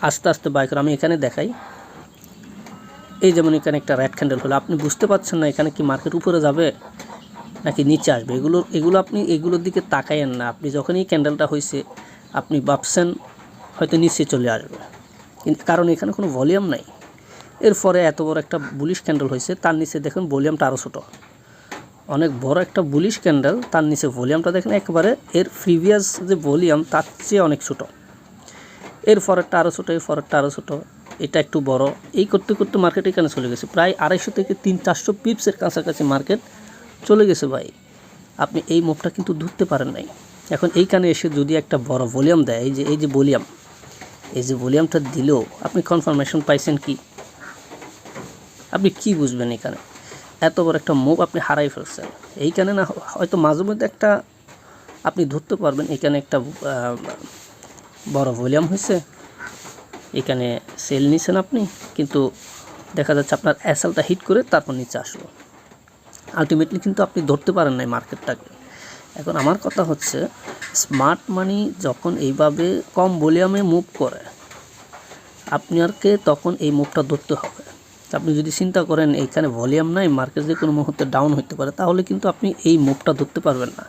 আস্তে আস্তে বাই করে আমি এখানে দেখাই। এই যেমন এখানে একটা রেড ক্যান্ডেল হলো, আপনি বুঝতে পারছেন না এখানে কি মার্কেট উপরে যাবে নাকি নিচে আসবে। এগুলো আপনি এগুলোর দিকে তাকাইয়েন না। আপনি যখনই ক্যান্ডেলটা হয়েছে আপনি ভাবছেন হয়তো নিচে চলে আসবে, কিন্তু কারণ এখানে কোনো ভলিউম নাই। এরপরে এত বড় একটা বুলিশ ক্যান্ডেল হয়েছে, তার নিচে দেখুন ভলিউমটা আরও ছোটো, অনেক বড় একটা বুলিশ ক্যান্ডেল, তার নিচে ভলিউমটা দেখেন একেবারে এর প্রিভিয়াস যে ভলিউম তার চেয়ে অনেক ছোটো। এর পরেরটা আরও ছোটো, এর পরেরটা আরও ছোটো, এটা একটু বড়। এই করতে করতে মার্কেট এখানে চলে গেছে, প্রায় 250 থেকে 300-400 পিপসের কাছাকাছি মার্কেট চলে গেছে ভাই। আপনি এই মুভটা কিন্তু ধরতে পারেন নাই। এখন এইখানে এসে যদি একটা বড় ভলিউম দেয়, এই যে ভলিউম, এই যে ভলিউমটা দিলেও আপনি কনফার্মেশন পাইছেন কি? আপনি কি বুঝবেন এখানে? এত বড় একটা মুভ আপনি হারাই ফেলছেন। এইখানে না হয়তো মাঝে মধ্যে একটা আপনি ধরতে পারবেন, এখানে একটা বড় ভলিউম হয়েছে, এখানে সেল নিছেন আপনি, কিন্তু দেখা যাচ্ছে আপনার এসএলটা হিট করে তারপর নিচে আসলো। আলটিমেটলি কিন্তু আপনি ধরতে পারেন নাই মার্কেটটাকে। এখন আমার কথা হচ্ছে, স্মার্ট মানি যখন এইভাবে কম ভলিউমে মুভ করে আপনাকে তখন এই মুভটা ধরতে হবে। আপনি যদি চিন্তা করেন এইখানে ভলিউম নাই, মার্কেট যে কোনো মুহূর্তে ডাউন হতে পারে, তাহলে কিন্তু আপনি এই মুভটা ধরতে পারবেন না।